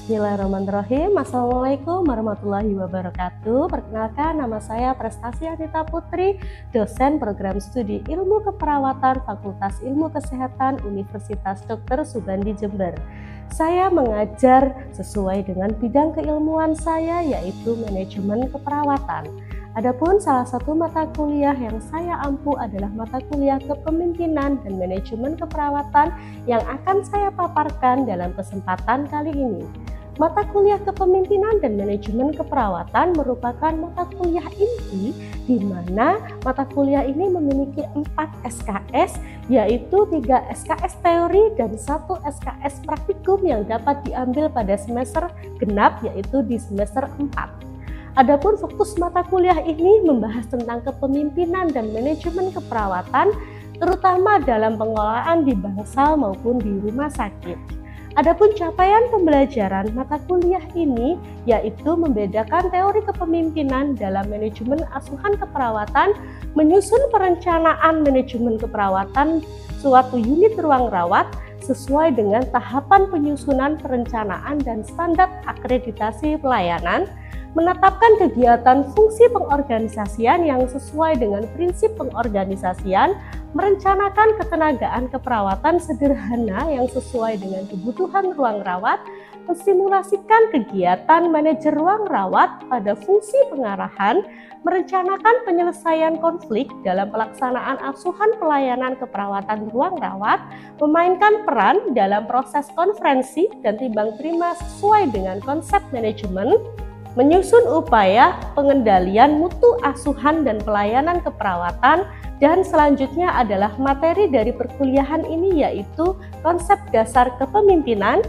Bismillahirrahmanirrahim. Assalamualaikum warahmatullahi wabarakatuh. Perkenalkan, nama saya Prestasi Anita Putri, dosen program studi Ilmu Keperawatan Fakultas Ilmu Kesehatan Universitas Dr. Subandi Jember. Saya mengajar sesuai dengan bidang keilmuan saya, yaitu manajemen keperawatan. Adapun salah satu mata kuliah yang saya ampu adalah mata kuliah kepemimpinan dan manajemen keperawatan yang akan saya paparkan dalam kesempatan kali ini. Mata kuliah kepemimpinan dan manajemen keperawatan merupakan mata kuliah inti di mana mata kuliah ini memiliki 4 SKS, yaitu 3 SKS teori dan 1 SKS praktikum yang dapat diambil pada semester genap, yaitu di semester 4. Adapun fokus mata kuliah ini membahas tentang kepemimpinan dan manajemen keperawatan, terutama dalam pengelolaan di bangsal maupun di rumah sakit. Adapun capaian pembelajaran mata kuliah ini yaitu membedakan teori kepemimpinan dalam manajemen asuhan keperawatan, menyusun perencanaan manajemen keperawatan suatu unit ruang rawat sesuai dengan tahapan penyusunan perencanaan dan standar akreditasi pelayanan, menetapkan kegiatan fungsi pengorganisasian yang sesuai dengan prinsip pengorganisasian, merencanakan ketenagaan keperawatan sederhana yang sesuai dengan kebutuhan ruang rawat, mensimulasikan kegiatan manajer ruang rawat pada fungsi pengarahan, merencanakan penyelesaian konflik dalam pelaksanaan asuhan pelayanan keperawatan ruang rawat, memainkan peran dalam proses konferensi dan timbang terima sesuai dengan konsep manajemen, menyusun upaya pengendalian mutu asuhan dan pelayanan keperawatan, dan selanjutnya adalah materi dari perkuliahan ini yaitu konsep dasar kepemimpinan,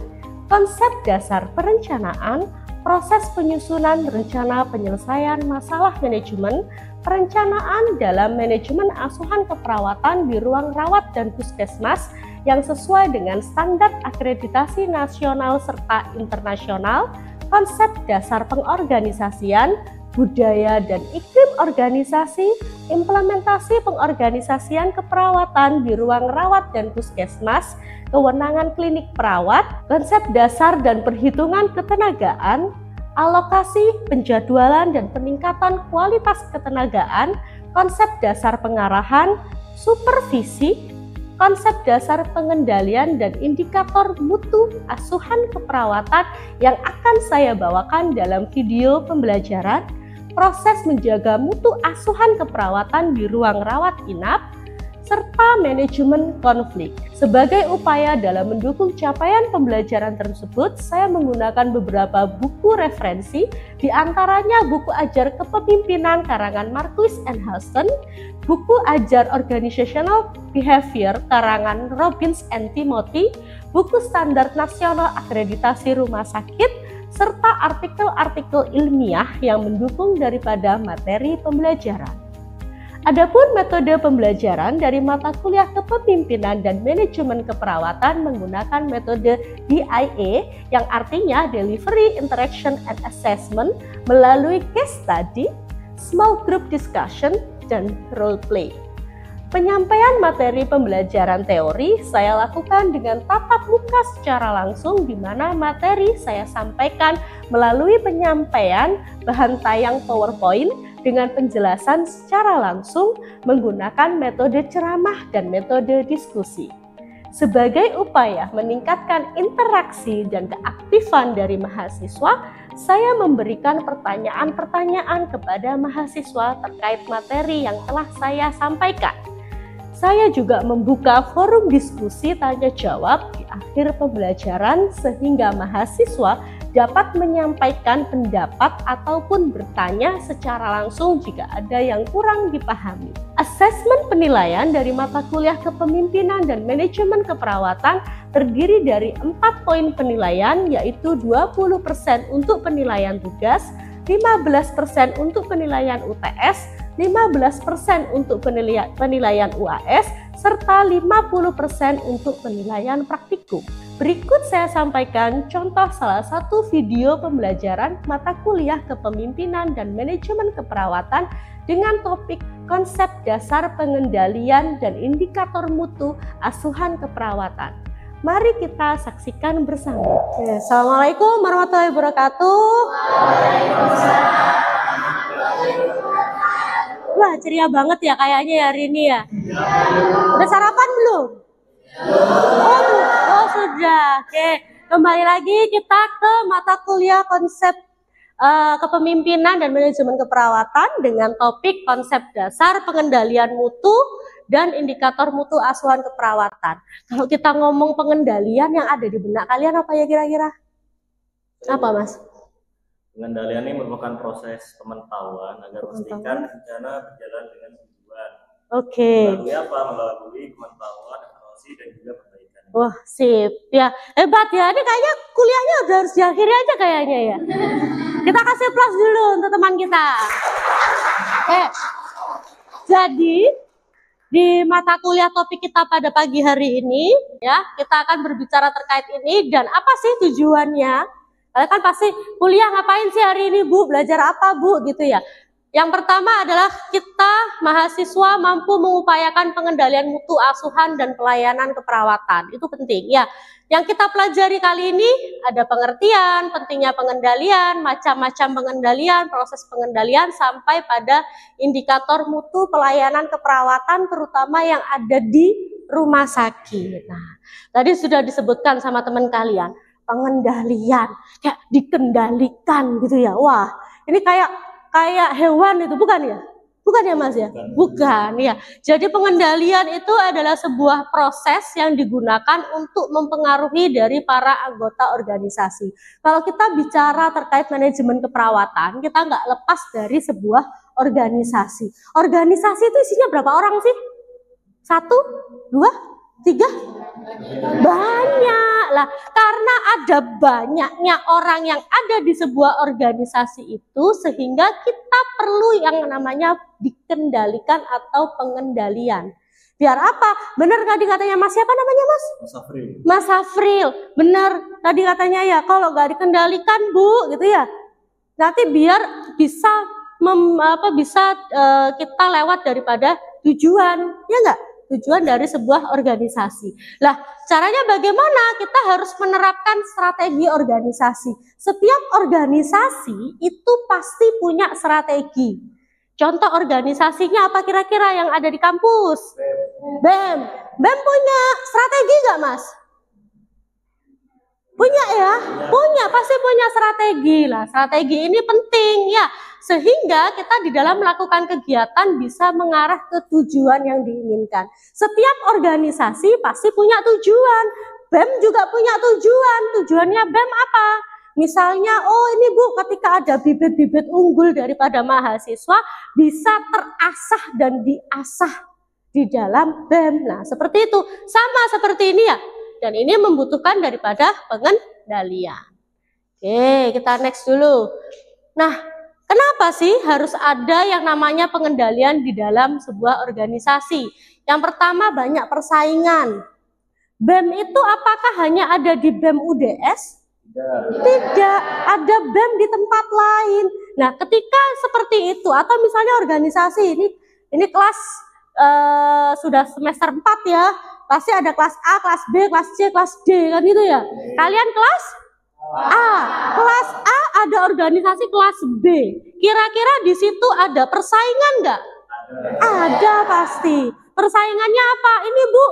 konsep dasar perencanaan, proses penyusunan rencana penyelesaian masalah manajemen, perencanaan dalam manajemen asuhan keperawatan di ruang rawat dan puskesmas yang sesuai dengan standar akreditasi nasional serta internasional, konsep dasar pengorganisasian, budaya dan iklim organisasi, implementasi pengorganisasian keperawatan di ruang rawat dan puskesmas, kewenangan klinik perawat, konsep dasar dan perhitungan ketenagaan, alokasi, penjadwalan dan peningkatan kualitas ketenagaan, konsep dasar pengarahan, supervisi, konsep dasar pengendalian dan indikator mutu asuhan keperawatan yang akan saya bawakan dalam video pembelajaran, proses menjaga mutu asuhan keperawatan di ruang rawat inap, serta manajemen konflik. Sebagai upaya dalam mendukung capaian pembelajaran tersebut, saya menggunakan beberapa buku referensi, diantaranya buku ajar kepemimpinan karangan Marquis and Halston, buku ajar Organizational Behavior karangan Robbins and Timothy, buku standar nasional akreditasi rumah sakit, serta artikel-artikel ilmiah yang mendukung daripada materi pembelajaran. Adapun metode pembelajaran dari mata kuliah kepemimpinan dan manajemen keperawatan menggunakan metode DIA yang artinya Delivery, Interaction, and Assessment melalui case study, small group discussion, dan role play. Penyampaian materi pembelajaran teori saya lakukan dengan tatap muka secara langsung di mana materi saya sampaikan melalui penyampaian bahan tayang PowerPoint dengan penjelasan secara langsung menggunakan metode ceramah dan metode diskusi. Sebagai upaya meningkatkan interaksi dan keaktifan dari mahasiswa, saya memberikan pertanyaan-pertanyaan kepada mahasiswa terkait materi yang telah saya sampaikan. Saya juga membuka forum diskusi tanya jawab di akhir pembelajaran sehingga mahasiswa dapat menyampaikan pendapat ataupun bertanya secara langsung jika ada yang kurang dipahami. Asesmen penilaian dari mata kuliah kepemimpinan dan manajemen keperawatan terdiri dari 4 poin penilaian, yaitu 20% untuk penilaian tugas, 15% untuk penilaian UTS, 15% untuk penilaian UAS, serta 50% untuk penilaian praktikum. Berikut saya sampaikan contoh salah satu video pembelajaran mata kuliah kepemimpinan dan manajemen keperawatan dengan topik konsep dasar pengendalian dan indikator mutu asuhan keperawatan. Mari kita saksikan bersama. Assalamualaikum warahmatullahi wabarakatuh. Wah, ceria banget ya kayaknya hari ini ya. Udah sarapan belum? Oh, sudah. Oke, kembali lagi kita ke mata kuliah konsep kepemimpinan dan manajemen keperawatan dengan topik konsep dasar pengendalian mutu dan indikator mutu asuhan keperawatan. Kalau kita ngomong pengendalian, yang ada di benak kalian apa ya kira-kira? Apa, Mas? Pengendalian ini merupakan proses pemantauan agar memastikan rencana berjalan dengan tujuan. Oke. Melalui apa? Melalui pemantauan, evaluasi, dan juga perbaikan. Wah, sip ya. Hebat ya. Ini kayaknya kuliahnya udah harus diakhiri aja kayaknya ya. Kita kasih plus dulu untuk teman kita. Jadi di mata kuliah topik kita pada pagi hari ini ya, kita akan berbicara terkait ini dan apa sih tujuannya. Kalian kan pasti kuliah ngapain sih hari ini Bu, belajar apa Bu gitu ya. Yang pertama adalah kita mahasiswa mampu mengupayakan pengendalian mutu asuhan dan pelayanan keperawatan. Itu penting ya. Yang kita pelajari kali ini ada pengertian, pentingnya pengendalian, macam-macam pengendalian, proses pengendalian sampai pada indikator mutu pelayanan keperawatan terutama yang ada di rumah sakit. Nah, tadi sudah disebutkan sama teman kalian. Pengendalian, kayak dikendalikan gitu ya. Wah, ini kayak hewan itu, bukan ya? Bukan ya Mas ya? Bukan ya. Jadi pengendalian itu adalah sebuah proses yang digunakan untuk mempengaruhi dari para anggota organisasi. Kalau kita bicara terkait manajemen keperawatan, kita nggak lepas dari sebuah organisasi. Organisasi itu isinya berapa orang sih? 1, 2, 3? Banyak lah, karena ada banyaknya orang yang ada di sebuah organisasi itu sehingga kita perlu yang namanya dikendalikan atau pengendalian. Biar apa? Benar tadi katanya Mas, siapa namanya Mas? Mas Afril. Mas Afril, benar tadi katanya ya, kalau nggak dikendalikan Bu gitu ya, nanti biar bisa kita lewat daripada tujuan, ya nggak? Tujuan dari sebuah organisasi. Lah, caranya bagaimana? Kita harus menerapkan strategi organisasi. Setiap organisasi itu pasti punya strategi. Contoh organisasinya apa kira-kira yang ada di kampus? BEM. BEM punya strategi nggak, Mas? Punya ya? Punya, pasti punya strategi lah. Strategi ini penting ya. Sehingga kita di dalam melakukan kegiatan bisa mengarah ke tujuan yang diinginkan. Setiap organisasi pasti punya tujuan. BEM juga punya tujuan. Tujuannya BEM apa? Misalnya, oh ini Bu, ketika ada bibit-bibit unggul daripada mahasiswa bisa terasah dan diasah di dalam BEM. Nah, seperti itu. Sama seperti ini ya. Dan ini membutuhkan daripada pengendalian. Oke, kita next dulu. Nah, kenapa sih harus ada yang namanya pengendalian di dalam sebuah organisasi? Yang pertama, banyak persaingan. BEM itu apakah hanya ada di BEM UDS? Tidak, ada BEM di tempat lain. Nah, ketika seperti itu, atau misalnya organisasi ini kelas sudah semester 4 ya, pasti ada kelas A, kelas B, kelas C, kelas D, kan gitu ya. Kalian kelas A. Kelas A ada organisasi kelas B. Kira-kira di situ ada persaingan nggak? Ada pasti. Persaingannya apa? Ini Bu,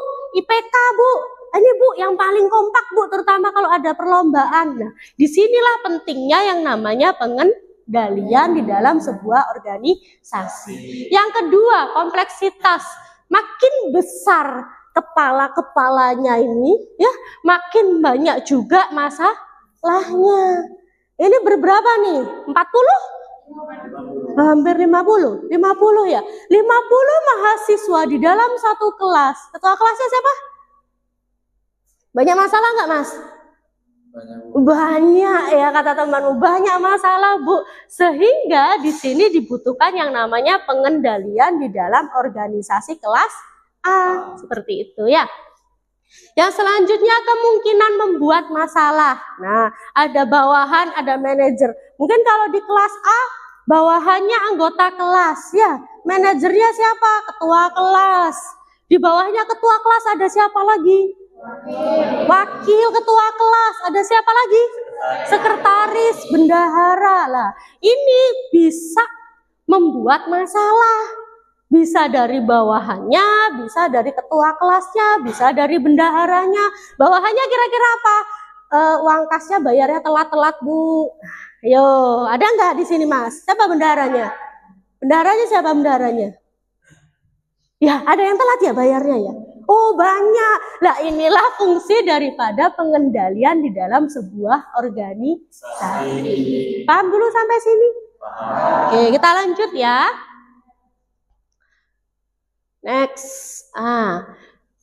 IPK Bu. Ini Bu yang paling kompak Bu, terutama kalau ada perlombaan. Nah, disinilah pentingnya yang namanya pengendalian di dalam sebuah organisasi. Yang kedua, kompleksitas. Makin besar kepala-kepalanya ini ya, makin banyak juga masalahnya. Ini berberapa nih? 40? Hampir 50. 50 ya. 50 mahasiswa di dalam satu kelas. Ketua kelasnya siapa? Banyak masalah nggak Mas? Banyak ya kata temanmu, banyak masalah Bu. Sehingga di sini dibutuhkan yang namanya pengendalian di dalam organisasi kelas A, seperti itu ya. Yang selanjutnya kemungkinan membuat masalah. Nah, ada bawahan, ada manajer. Mungkin kalau di kelas A, bawahannya anggota kelas ya. Manajernya siapa? Ketua kelas. Di bawahnya ketua kelas ada siapa lagi? Wakil ketua kelas. Ada siapa lagi? Sekretaris, bendahara. Lah, ini bisa membuat masalah. Bisa dari bawahannya, bisa dari ketua kelasnya, bisa dari bendaharanya. Bawahannya kira-kira apa? Uang kasnya bayarnya telat-telat, Bu. Ayo, ada nggak di sini, Mas? Siapa bendaharanya? Bendaharanya siapa bendaharanya? Ya, ada yang telat ya bayarnya ya? Oh, banyak. Lah, inilah fungsi daripada pengendalian di dalam sebuah organisasi. Paham dulu sampai sini? Oke, kita lanjut ya. Next.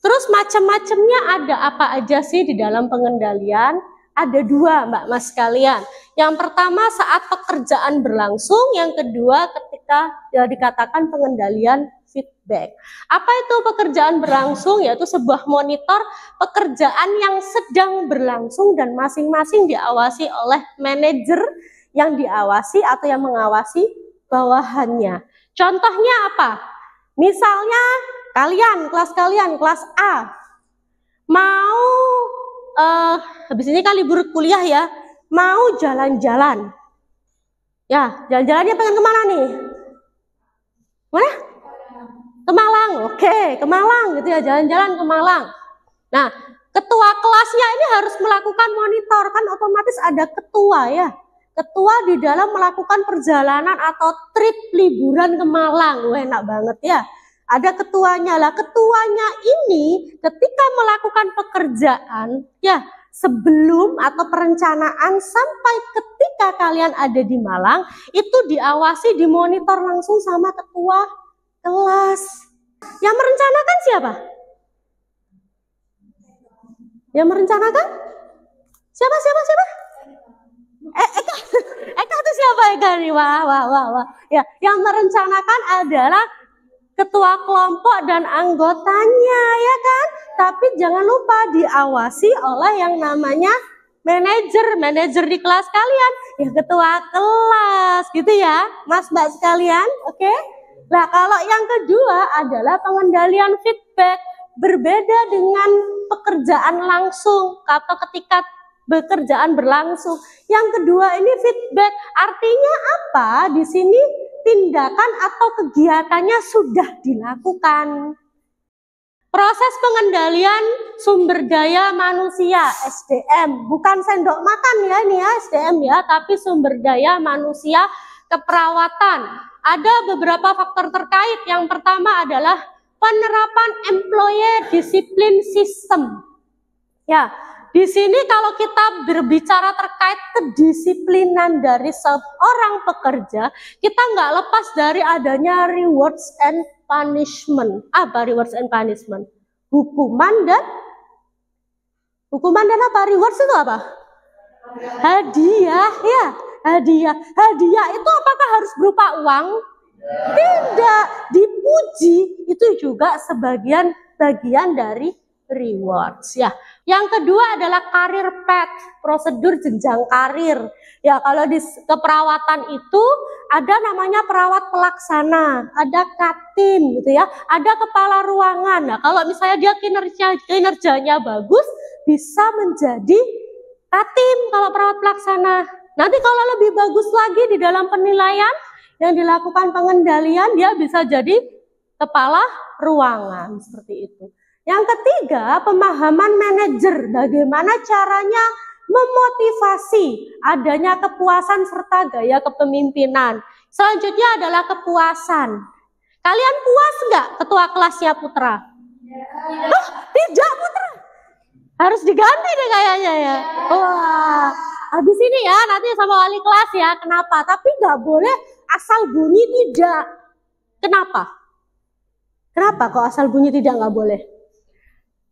Terus macam-macamnya ada apa aja sih di dalam pengendalian? Ada dua, Mbak Mas sekalian. Yang pertama saat pekerjaan berlangsung, yang kedua ketika dikatakan pengendalian feedback. Apa itu pekerjaan berlangsung? Yaitu sebuah monitor pekerjaan yang sedang berlangsung dan masing-masing diawasi oleh manajer yang diawasi atau yang mengawasi bawahannya. Contohnya apa? Misalnya kelas kelas A mau habis ini kan libur kuliah ya, mau jalan-jalan. Ya, jalan-jalannya pengen kemana nih? Mana? Ke Malang. Oke, ke Malang gitu ya, jalan-jalan ke Malang. Nah, ketua kelasnya ini harus melakukan monitor, kan otomatis ada ketua ya. Ketua di dalam melakukan perjalanan atau trip liburan ke Malang. Wah, enak banget ya. Ada ketuanya lah. Ketuanya ini ketika melakukan pekerjaan ya sebelum atau perencanaan sampai ketika kalian ada di Malang itu diawasi, dimonitor langsung sama ketua kelas. Yang merencanakan siapa? Yang merencanakan? Siapa? Eka itu siapa Eka nih? Wah. Ya, yang merencanakan adalah ketua kelompok dan anggotanya, ya kan? Tapi jangan lupa diawasi oleh yang namanya manajer di kelas kalian, ya ketua kelas, gitu ya, Mas Mbak sekalian, oke? Nah, kalau yang kedua adalah pengendalian feedback, berbeda dengan pekerjaan langsung atau ketika pekerjaan berlangsung. Yang kedua ini feedback, artinya apa? Di sini tindakan atau kegiatannya sudah dilakukan. Proses pengendalian sumber daya manusia SDM, bukan sendok makan ya ini ya SDM ya, tapi sumber daya manusia keperawatan. Ada beberapa faktor terkait. Yang pertama adalah penerapan employee discipline system. Ya, di sini kalau kita berbicara terkait kedisiplinan dari seorang pekerja, kita nggak lepas dari adanya rewards and punishment. Apa rewards and punishment? Hukuman dan apa? Rewards itu apa? Hadiah, ya. Hadiah itu apakah harus berupa uang? Tidak. Dipuji itu juga bagian dari rewards ya. Yang kedua adalah karir path, prosedur jenjang karir. Ya, kalau di keperawatan itu ada namanya perawat pelaksana, ada katim gitu ya, ada kepala ruangan. Nah, kalau misalnya dia kinerjanya bagus, bisa menjadi katim kalau perawat pelaksana. Nanti kalau lebih bagus lagi di dalam penilaian yang dilakukan pengendalian, dia bisa jadi kepala ruangan seperti itu. Yang ketiga, pemahaman manajer, bagaimana caranya memotivasi adanya kepuasan serta gaya kepemimpinan. Selanjutnya adalah kepuasan. Kalian puas nggak ketua kelasnya Putra? Oh, tidak Putra. Harus diganti deh kayaknya ya. Wah, habis ini ya nanti sama wali kelas ya. Kenapa? Tapi nggak boleh asal bunyi tidak. Kenapa? Kenapa kok asal bunyi tidak nggak boleh?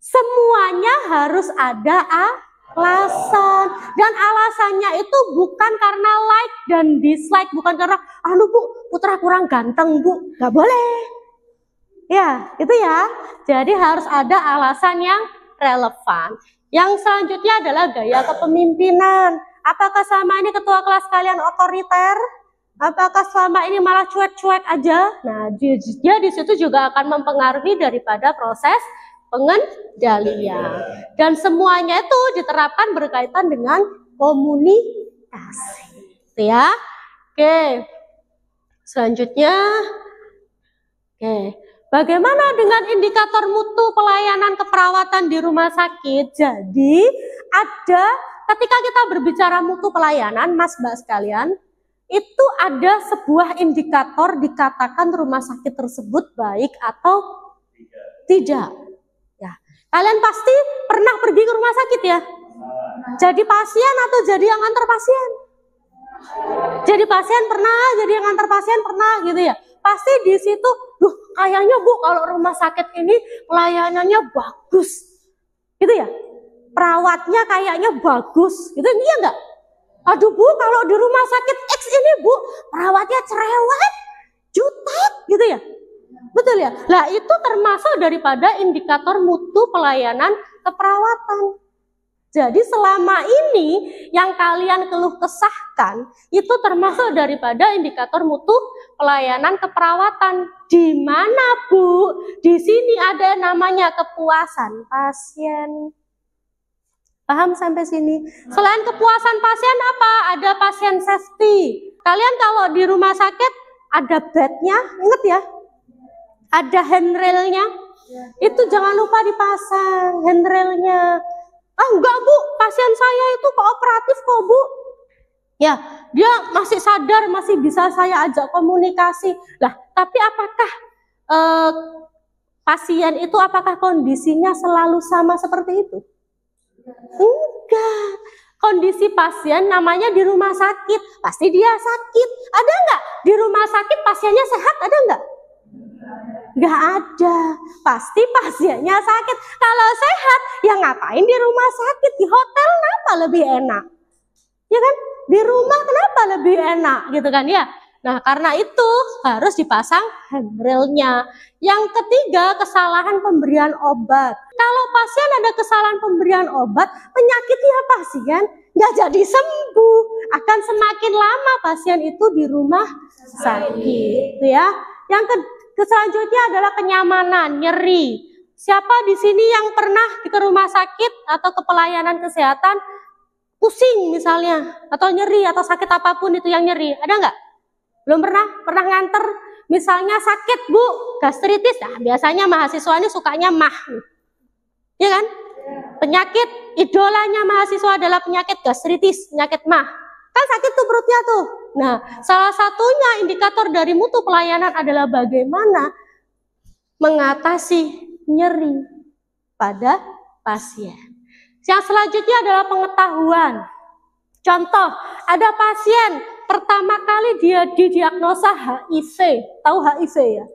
Semuanya harus ada alasan, dan alasannya itu bukan karena like dan dislike, bukan karena Bu, Putra kurang ganteng Bu, nggak boleh ya, itu ya. Jadi harus ada alasan yang relevan. Yang selanjutnya adalah gaya kepemimpinan. Apakah selama ini ketua kelas kalian otoriter? Apakah selama ini malah cuek-cuek aja? Nah, dia di situ juga akan mempengaruhi daripada proses pengendalian. Dan semuanya itu diterapkan berkaitan dengan komunikasi. Gitu ya. Oke. Selanjutnya, bagaimana dengan indikator mutu pelayanan keperawatan di rumah sakit? Jadi, ada ketika kita berbicara mutu pelayanan, Mas Mbak sekalian, itu ada sebuah indikator dikatakan rumah sakit tersebut baik atau tidak. Ya, kalian pasti pernah pergi ke rumah sakit ya? Jadi pasien atau jadi yang antar pasien? Jadi pasien pernah, jadi yang antar pasien pernah gitu ya. Pasti di situ, kayaknya Bu kalau rumah sakit ini pelayanannya bagus, gitu ya. Perawatnya kayaknya bagus, gitu iya enggak? Aduh Bu, kalau di rumah sakit X ini Bu, perawatnya cerewet, jutek, gitu ya. Betul ya? Nah itu termasuk daripada indikator mutu pelayanan keperawatan. Jadi selama ini yang kalian keluh kesahkan itu termasuk daripada indikator mutu pelayanan keperawatan. Di mana Bu? Di sini ada namanya kepuasan pasien. Paham sampai sini? Selain kepuasan pasien apa? Ada pasien safety. Kalian kalau di rumah sakit ada bednya, ingat ya? Ada handrailnya. Itu jangan lupa dipasang handrailnya. Ah enggak Bu, pasien saya itu kooperatif kok Bu. Ya, dia masih sadar, masih bisa saya ajak komunikasi. Lah, tapi apakah pasien itu apakah kondisinya selalu sama seperti itu? Enggak. Kondisi pasien namanya di rumah sakit, pasti dia sakit. Ada enggak di rumah sakit pasiennya sehat? Ada enggak? Enggak ada. Pasti pasiennya sakit. Kalau sehat, ya ngapain di rumah sakit? Di hotel kenapa lebih enak? Ya kan? Di rumah kenapa lebih enak? Gitu kan ya? Nah, karena itu harus dipasang handrailnya. Yang ketiga, kesalahan pemberian obat. Kalau pasien ada kesalahan pemberian obat, penyakitnya pasien nggak jadi sembuh. Akan semakin lama pasien itu di rumah sakit. Ya. Yang selanjutnya adalah kenyamanan, nyeri. Siapa di sini yang pernah ke rumah sakit atau ke pelayanan kesehatan pusing misalnya, atau nyeri, atau sakit apapun itu yang nyeri? Ada nggak? Belum pernah? Pernah nganter misalnya sakit Bu, gastritis. Nah, biasanya mahasiswa ini sukanya mah. Ya kan? Penyakit idolanya mahasiswa adalah penyakit gastritis, penyakit mah. Kan sakit tuh perutnya tuh. Nah, salah satunya indikator dari mutu pelayanan adalah bagaimana mengatasi nyeri pada pasien. Yang selanjutnya adalah pengetahuan. Contoh, ada pasien pertama kali dia didiagnosa HIV. Tahu HIV ya?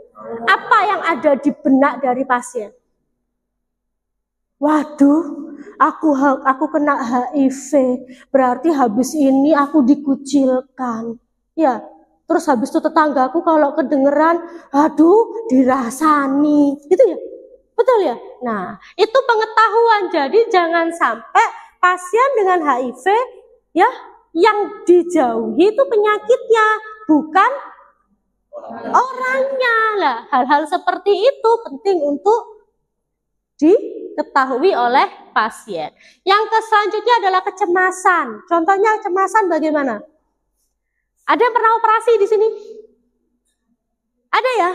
Apa yang ada di benak dari pasien? Waduh, aku kena HIV, berarti habis ini aku dikucilkan. Ya, terus habis itu tetanggaku kalau kedengeran, aduh, dirasani, gitu ya? Betul ya? Nah, itu pengetahuan. Jadi jangan sampai pasien dengan HIV, ya, yang dijauhi itu penyakitnya, bukan orangnya. Lah, hal-hal seperti itu penting untuk diketahui oleh pasien. Yang selanjutnya adalah kecemasan. Contohnya kecemasan bagaimana? Ada yang pernah operasi di sini? Ada ya?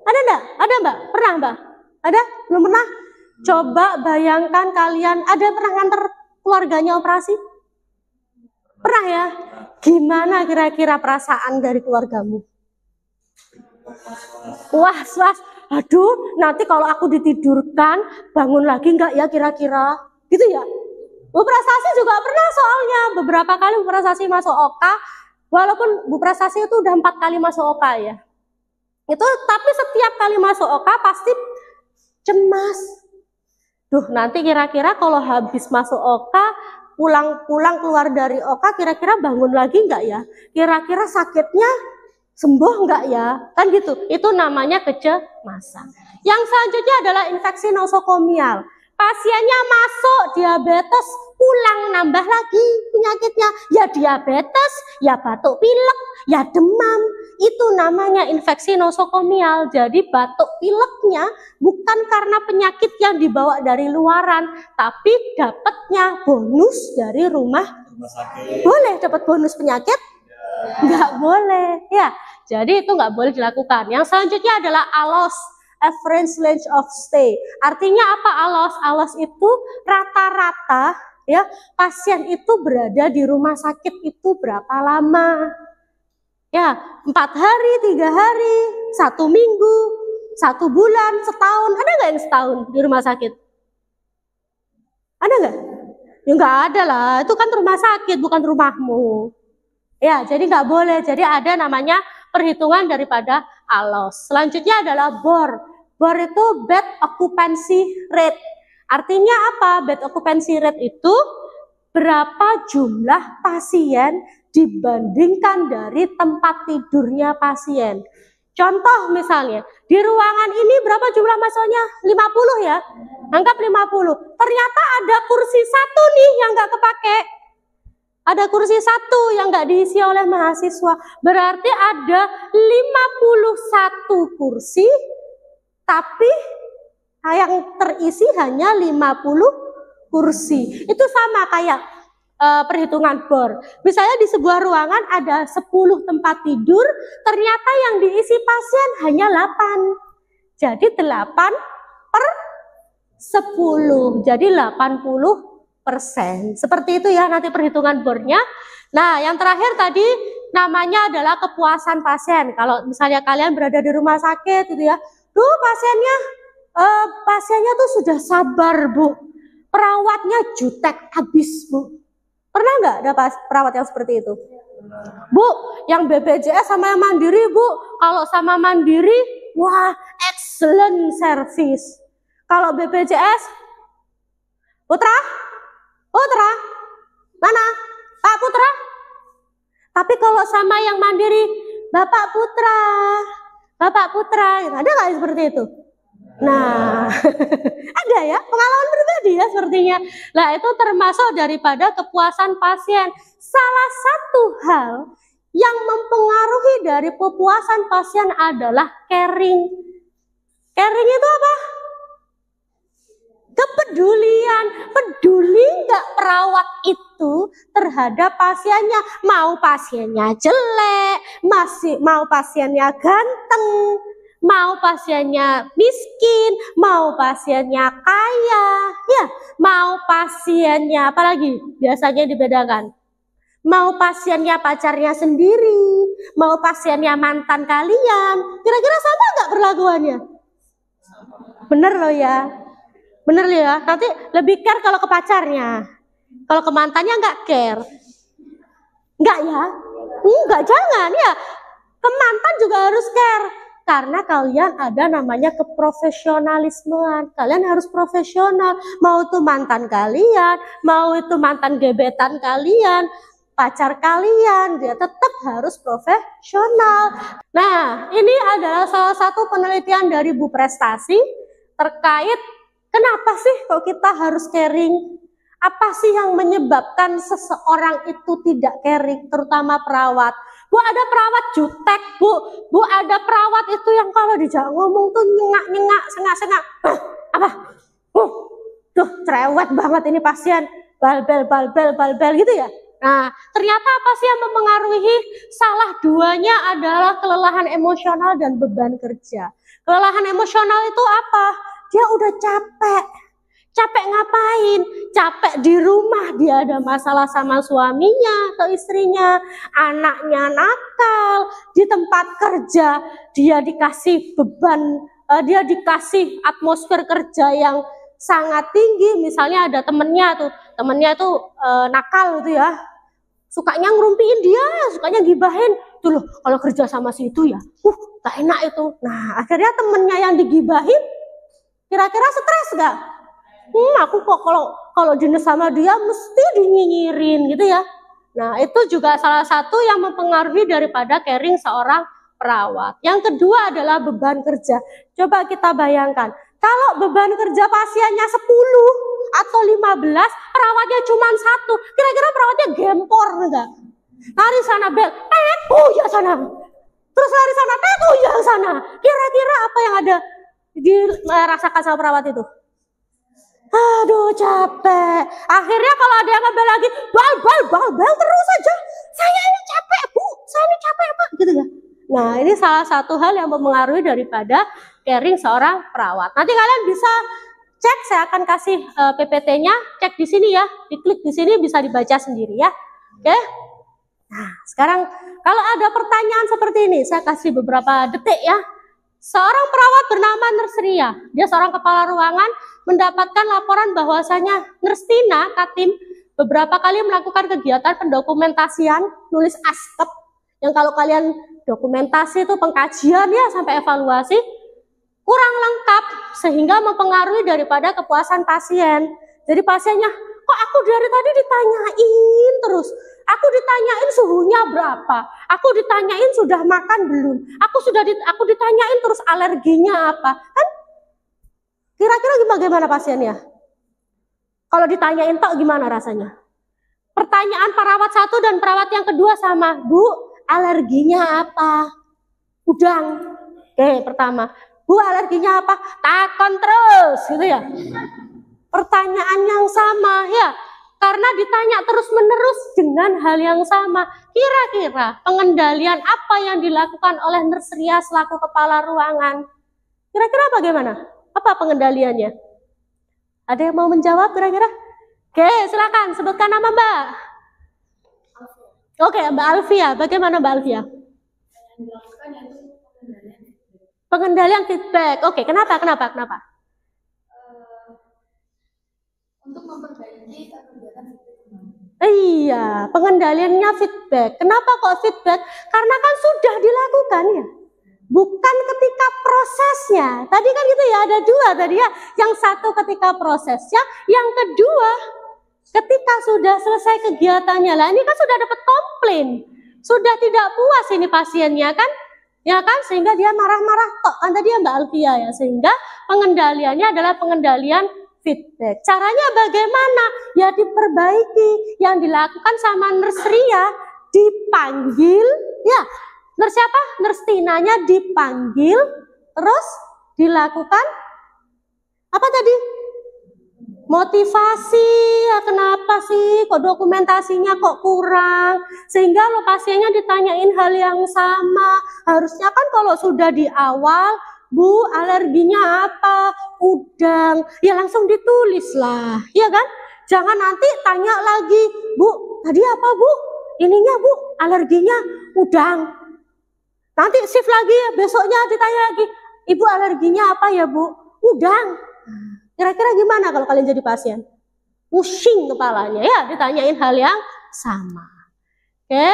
Ada enggak? Ada Mbak? Pernah Mbak? Ada? Belum pernah? Coba bayangkan kalian, ada yang pernah nganter keluarganya operasi? Pernah ya? Gimana kira-kira perasaan dari keluargamu? Was-was. Aduh, nanti kalau aku ditidurkan, bangun lagi enggak ya kira-kira? Gitu ya? Bu Prestasi juga pernah soalnya. Beberapa kali Bu Prestasi masuk OK, walaupun Bu Prestasi itu udah 4 kali masuk OK ya. Itu tapi setiap kali masuk OK pasti cemas. Duh, nanti kira-kira kalau habis masuk OK, pulang keluar dari OK, kira-kira bangun lagi enggak ya? Kira-kira sakitnya sembuh enggak ya? Kan gitu. Itu namanya kecemasan. Yang selanjutnya adalah infeksi nosokomial. Pasiennya masuk diabetes, pulang nambah lagi penyakitnya. Ya diabetes, ya batuk pilek, ya demam. Itu namanya infeksi nosokomial. Jadi batuk pileknya bukan karena penyakit yang dibawa dari luaran, tapi dapatnya bonus dari rumah sakit. Boleh dapat bonus penyakit? Nggak boleh. Ya, jadi itu nggak boleh dilakukan. Yang selanjutnya adalah ALOS, average length of stay. Artinya apa ALOS? ALOS itu rata-rata ya pasien itu berada di rumah sakit itu berapa lama? Ya, 4 hari, 3 hari, 1 minggu, 1 bulan, setahun. Ada nggak yang setahun di rumah sakit? Ada nggak? Ya nggak ada lah. Itu kan rumah sakit, bukan rumahmu. Ya, jadi nggak boleh. Jadi ada namanya perhitungan daripada ALOS. Selanjutnya adalah BOR. BOR itu bed occupancy rate. Artinya apa? Bed occupancy rate itu berapa jumlah pasien dibandingkan dari tempat tidurnya pasien. Contoh misalnya, di ruangan ini berapa jumlah mahasiswanya? 50 ya? Anggap 50. Ternyata ada kursi 1 nih yang nggak kepake. Ada kursi 1 yang nggak diisi oleh mahasiswa. Berarti ada 51 kursi, tapi yang terisi hanya 50 kursi. Itu sama kayak perhitungan BOR. Misalnya di sebuah ruangan ada 10 tempat tidur, ternyata yang diisi pasien hanya 8. Jadi 8/10. Jadi 80%. Seperti itu ya nanti perhitungan BOR-nya. Nah, yang terakhir tadi namanya adalah kepuasan pasien. Kalau misalnya kalian berada di rumah sakit gitu ya, pasiennya tuh sudah sabar, Bu. Perawatnya jutek habis, Bu. Pernah nggak ada perawat yang seperti itu? Bu, yang BPJS sama yang Mandiri, Bu. Kalau sama Mandiri, wah, excellent service. Kalau BPJS, Putra, mana? Pak Putra. Tapi kalau sama yang Mandiri, Bapak Putra, ada nggak seperti itu? Nah, ada ya pengalaman pribadi ya sepertinya. Nah, itu termasuk daripada kepuasan pasien. Salah satu hal yang mempengaruhi dari kepuasan pasien adalah caring. Caring itu apa? Kepedulian. Peduli nggak perawat itu terhadap pasiennya? Mau pasiennya jelek, mau pasiennya ganteng, mau pasiennya miskin, mau pasiennya kaya, ya, mau pasiennya apalagi biasanya dibedakan. Mau pasiennya pacarnya sendiri, mau pasiennya mantan kalian, kira-kira sama nggak perlakuannya? Bener loh ya, nanti lebih care kalau ke pacarnya, kalau ke mantannya nggak care. Enggak ya? Enggak, jangan ya, ke mantan juga harus care. Karena kalian ada namanya keprofesionalismean. Kalian harus profesional. Mau itu mantan kalian, mau itu mantan gebetan kalian, pacar kalian, dia tetap harus profesional. Nah, ini adalah salah satu penelitian dari Bu Prestasi terkait kenapa sih kok kita harus caring? Apa sih yang menyebabkan seseorang itu tidak caring, terutama perawat? Bu, ada perawat jutek, Bu ada perawat itu yang kalau dijak ngomong tuh nyengak-nyengak, sengak-sengak. Apa? Tuh cerewet banget ini pasien, balbel gitu ya. Nah, ternyata apa sih yang mempengaruhi? Salah duanya adalah kelelahan emosional dan beban kerja. Kelelahan emosional itu apa? Dia udah capek. Capek ngapain? Capek di rumah, dia ada masalah sama suaminya atau istrinya, anaknya nakal, di tempat kerja dia dikasih beban, dia dikasih atmosfer kerja yang sangat tinggi. Misalnya ada temennya tuh nakal gitu ya, sukanya ngerumpiin dia, sukanya gibahin. Tuh loh, kalau kerja sama si itu ya, gak enak itu. Nah, akhirnya temennya yang digibahin, kira-kira stres gak? Aku kok kalau jenis sama dia mesti dinyinyirin gitu ya. Nah, itu juga salah satu yang mempengaruhi daripada caring seorang perawat. Yang kedua adalah beban kerja. Coba kita bayangkan, Kalau beban kerja pasiennya 10 atau 15, perawatnya cuma 1, kira-kira perawatnya gempor enggak? Lari sana bel, oh ya sana. Terus lari sana, oh ya sana. Kira-kira apa yang ada dirasakan sama perawat itu? Aduh capek. Akhirnya kalau ada yang ngebel lagi, bal terus aja. Saya ini capek bu, saya ini capek pak, gitu ya. Nah ini salah satu hal yang mempengaruhi daripada caring seorang perawat. Nanti kalian bisa cek, saya akan kasih PPT-nya, cek di sini ya, diklik di sini bisa dibaca sendiri ya. Oke. Nah sekarang kalau ada pertanyaan seperti ini, saya kasih beberapa detik ya. Seorang perawat bernama Nurse Ria, dia seorang kepala ruangan, mendapatkan laporan bahwasanya Nurse Tina Katim beberapa kali melakukan kegiatan pendokumentasian, nulis askep, yang kalau kalian dokumentasi itu pengkajian ya sampai evaluasi, kurang lengkap sehingga mempengaruhi daripada kepuasan pasien. Jadi pasiennya, kok aku dari tadi ditanyain terus, aku ditanyain suhunya berapa, aku ditanyain sudah makan belum, aku ditanyain terus alerginya apa, kan? Kira-kira bagaimana pasiennya? Kalau ditanyain tok gimana rasanya? Pertanyaan perawat satu dan perawat yang kedua sama, Bu, alerginya apa? Udang. Oke, pertama, Bu, alerginya apa? Takon terus, gitu ya. Pertanyaan yang sama ya, karena ditanya terus-menerus dengan hal yang sama. Kira-kira pengendalian apa yang dilakukan oleh Nurse Ria selaku kepala ruangan? Kira-kira bagaimana? Apa pengendaliannya? Ada yang mau menjawab kira-kira? Oke, silakan sebutkan nama Mbak. Oke, Mbak Alfia. Bagaimana Mbak Alfia? Pengendalian feedback. Oke, kenapa? Untuk memperbaiki kegiatan. Iya, pengendaliannya feedback. Kenapa kok feedback? Karena kan sudah dilakukan ya. Bukan ketika prosesnya. Tadi kan gitu ya, ada dua tadi ya. Yang satu ketika prosesnya, yang kedua ketika sudah selesai kegiatannya. Lah ini kan sudah dapat komplain. Sudah tidak puas ini pasiennya kan? Ya kan, sehingga dia marah-marah kok. Kan tadi ya Mbak Alfia ya. Sehingga pengendaliannya adalah pengendalian feedback. Caranya bagaimana? Ya diperbaiki. Yang dilakukan sama Nurse Ria, dipanggil ya. Nurse siapa? Nurse Tinanya dipanggil, terus dilakukan apa tadi? Motivasi, ya kenapa sih kok dokumentasinya kok kurang? Sehingga lo pasiennya ditanyain hal yang sama. Harusnya kan kalau sudah di awal, Bu, alerginya apa? Udang. Ya langsung ditulis lah, ya kan? Jangan nanti tanya lagi, Bu, tadi apa Bu? Ininya Bu, alerginya udang. Nanti shift lagi ya, besoknya ditanya lagi, Ibu alerginya apa ya Bu? Udang. Kira-kira gimana kalau kalian jadi pasien? Pusing kepalanya ya, ditanyain hal yang sama. Oke,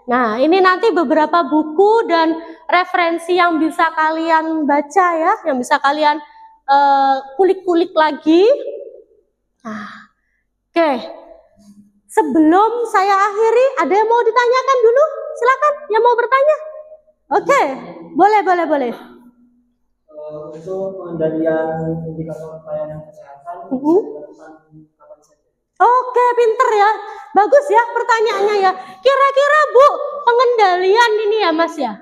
nah ini nanti beberapa buku dan referensi yang bisa kalian baca ya, yang bisa kalian kulik-kulik lagi. Nah, oke. Sebelum saya akhiri, ada yang mau ditanyakan dulu? Silakan, yang mau bertanya. Oke, boleh. Untuk pengendalian indikator pelayanan kesehatan bisa dilakukan kapan saja. Oke, pinter ya. Bagus ya pertanyaannya ya. Kira-kira Bu, pengendalian ini ya Mas ya.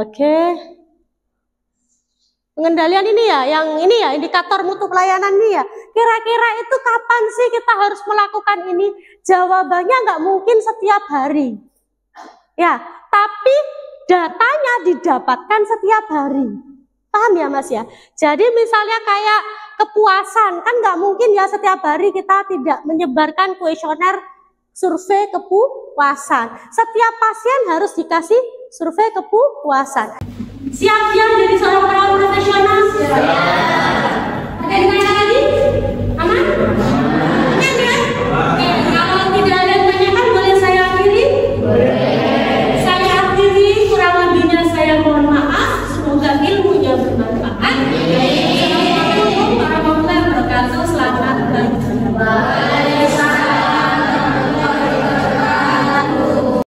Oke. Pengendalian ini ya, yang ini ya, indikator mutu pelayanan ini ya. Kira-kira itu kapan sih kita harus melakukan ini? Jawabannya nggak mungkin setiap hari. Ya, tapi datanya didapatkan setiap hari. Paham ya Mas ya? Jadi misalnya kayak kepuasan, kan nggak mungkin ya setiap hari kita tidak menyebarkan kuesioner survei kepuasan. Setiap pasien harus dikasih survei kepuasan. Siap ya jadi seorang perawat profesional? Siap. Ada yang tanya lagi? Aman?